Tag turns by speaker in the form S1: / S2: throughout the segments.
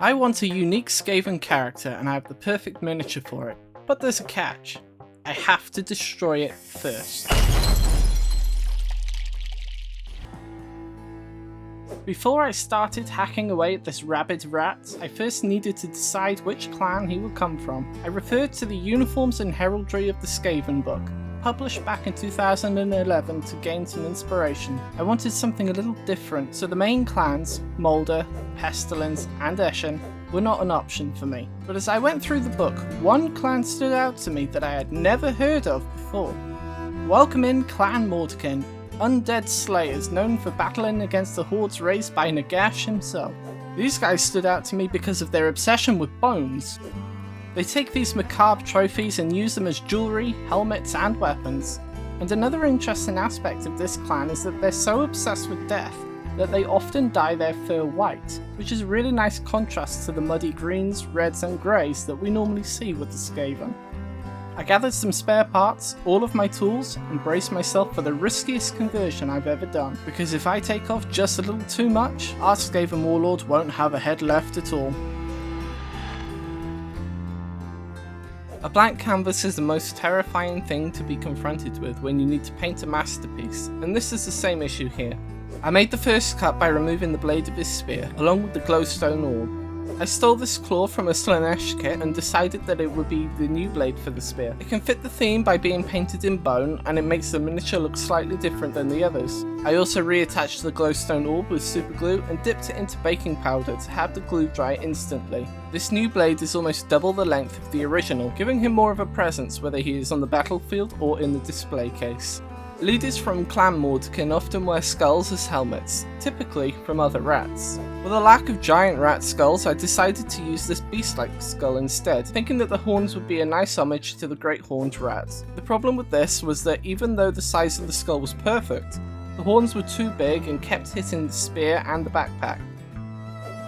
S1: I want a unique Skaven character and I have the perfect miniature for it, but there's a catch. I have to destroy it first. Before I started hacking away at this rabid rat, I first needed to decide which clan he would come from. I referred to the Uniforms and Heraldry of the Skaven book, published back in 2011 to gain some inspiration. I wanted something a little different, so the main clans, Moulder, Pestilence and Eshin, were not an option for me. But as I went through the book, one clan stood out to me that I had never heard of before. Welcome in Clan Mordkin, undead slayers known for battling against the hordes raised by Nagash himself. These guys stood out to me because of their obsession with bones. They take these macabre trophies and use them as jewellery, helmets and weapons. And another interesting aspect of this clan is that they're so obsessed with death that they often dye their fur white, which is a really nice contrast to the muddy greens, reds and greys that we normally see with the Skaven. I gathered some spare parts, all of my tools, and braced myself for the riskiest conversion I've ever done, because if I take off just a little too much, our Skaven Warlord won't have a head left at all. A blank canvas is the most terrifying thing to be confronted with when you need to paint a masterpiece, and this is the same issue here. I made the first cut by removing the blade of his spear, along with the glowstone orb. I stole this claw from a Slaanesh kit and decided that it would be the new blade for the spear. It can fit the theme by being painted in bone, and it makes the miniature look slightly different than the others. I also reattached the glowstone orb with super glue and dipped it into baking powder to have the glue dry instantly. This new blade is almost double the length of the original, giving him more of a presence whether he is on the battlefield or in the display case. Leaders from Clan Mordkin often wear skulls as helmets, typically from other rats. With a lack of giant rat skulls, I decided to use this beast-like skull instead, thinking that the horns would be a nice homage to the great horned rat. The problem with this was that even though the size of the skull was perfect, the horns were too big and kept hitting the spear and the backpack.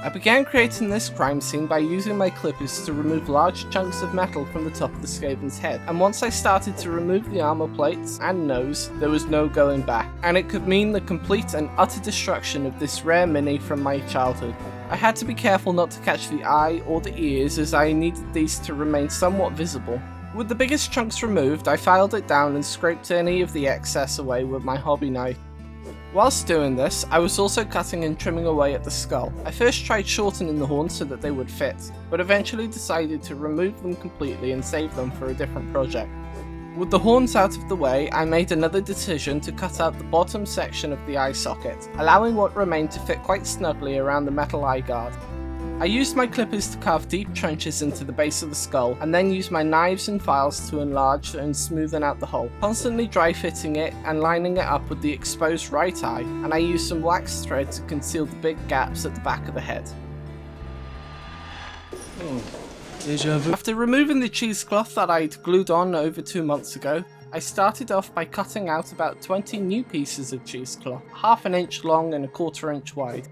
S1: I began creating this crime scene by using my clippers to remove large chunks of metal from the top of the Skaven's head, and once I started to remove the armor plates and nose, there was no going back, and it could mean the complete and utter destruction of this rare mini from my childhood. I had to be careful not to catch the eye or the ears as I needed these to remain somewhat visible. With the biggest chunks removed, I filed it down and scraped any of the excess away with my hobby knife. Whilst doing this, I was also cutting and trimming away at the skull. I first tried shortening the horns so that they would fit, but eventually decided to remove them completely and save them for a different project. With the horns out of the way, I made another decision to cut out the bottom section of the eye socket, allowing what remained to fit quite snugly around the metal eye guard. I used my clippers to carve deep trenches into the base of the skull, and then used my knives and files to enlarge and smoothen out the hole, constantly dry fitting it and lining it up with the exposed right eye, and I used some wax thread to conceal the big gaps at the back of the head. After removing the cheesecloth that I'd glued on over 2 months ago, I started off by cutting out about 20 new pieces of cheesecloth, half an inch long and a quarter inch wide.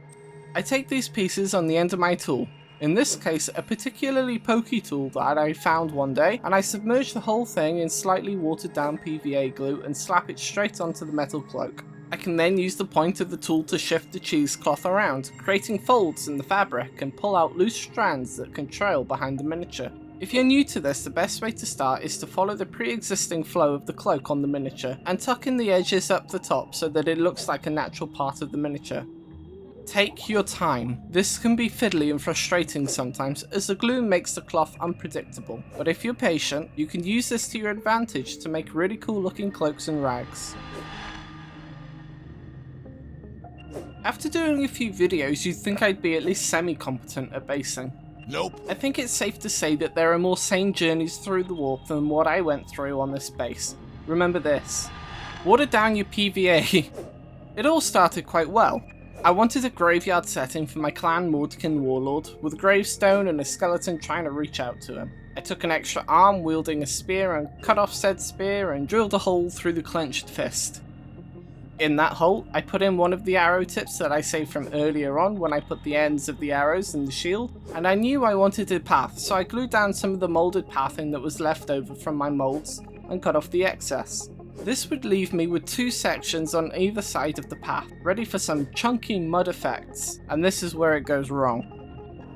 S1: I take these pieces on the end of my tool, in this case a particularly pokey tool that I found one day, and I submerge the whole thing in slightly watered down PVA glue and slap it straight onto the metal cloak. I can then use the point of the tool to shift the cheesecloth around, creating folds in the fabric and pull out loose strands that can trail behind the miniature. If you're new to this, the best way to start is to follow the pre-existing flow of the cloak on the miniature and tuck in the edges up the top so that it looks like a natural part of the miniature. Take your time. This can be fiddly and frustrating sometimes as the glue makes the cloth unpredictable, but if you're patient, you can use this to your advantage to make really cool looking cloaks and rags. After doing a few videos, you'd think I'd be at least semi-competent at basing.
S2: Nope.
S1: I think it's safe to say that there are more sane journeys through the warp than what I went through on this base. Remember this. Water down your PVA. It all started quite well. I wanted a graveyard setting for my Clan Mordkin Warlord, with a gravestone and a skeleton trying to reach out to him. I took an extra arm wielding a spear and cut off said spear and drilled a hole through the clenched fist. In that hole, I put in one of the arrow tips that I saved from earlier on when I put the ends of the arrows in the shield, and I knew I wanted a path, so I glued down some of the moulded pathing that was left over from my moulds and cut off the excess. This would leave me with 2 sections on either side of the path, ready for some chunky mud effects, and this is where it goes wrong.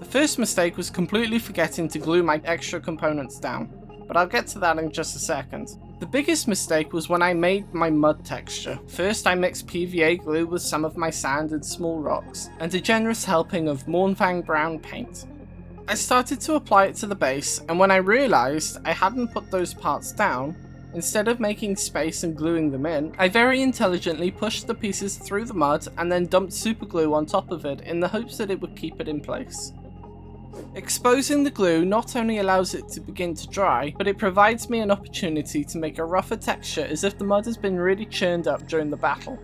S1: The first mistake was completely forgetting to glue my extra components down, but I'll get to that in just a second. The biggest mistake was when I made my mud texture. First I mixed PVA glue with some of my sand and small rocks, and a generous helping of Mournfang brown paint. I started to apply it to the base, and when I realised I hadn't put those parts down, instead of making space and gluing them in, I very intelligently pushed the pieces through the mud and then dumped super glue on top of it in the hopes that it would keep it in place. Exposing the glue not only allows it to begin to dry, but it provides me an opportunity to make a rougher texture as if the mud has been really churned up during the battle.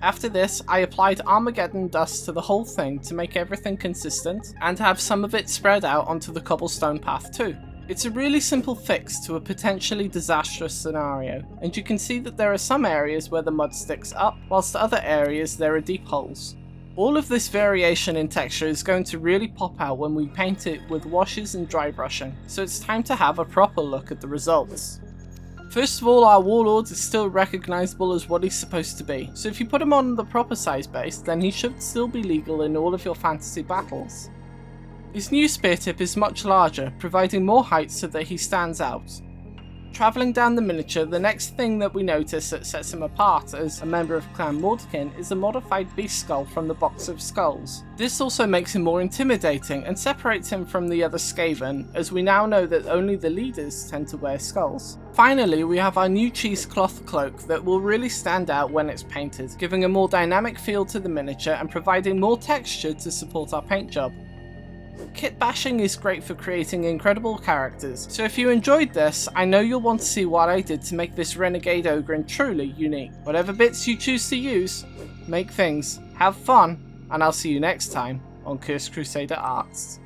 S1: After this, I applied Armageddon dust to the whole thing to make everything consistent, and have some of it spread out onto the cobblestone path too. It's a really simple fix to a potentially disastrous scenario, and you can see that there are some areas where the mud sticks up, whilst other areas there are deep holes. All of this variation in texture is going to really pop out when we paint it with washes and dry brushing, so it's time to have a proper look at the results. First of all, our Warlord is still recognisable as what he's supposed to be, so if you put him on the proper size base, then he should still be legal in all of your fantasy battles. His new spear tip is much larger, providing more height so that he stands out. Travelling down the miniature, the next thing that we notice that sets him apart as a member of Clan Mordekin is a modified beast skull from the box of skulls. This also makes him more intimidating and separates him from the other Skaven, as we now know that only the leaders tend to wear skulls. Finally, we have our new cheesecloth cloak that will really stand out when it's painted, giving a more dynamic feel to the miniature and providing more texture to support our paint job. Kit bashing is great for creating incredible characters, so if you enjoyed this, I know you'll want to see what I did to make this Renegade Ogryn truly unique. Whatever bits you choose to use, make things, have fun, and I'll see you next time on Cursed Crusader Arts.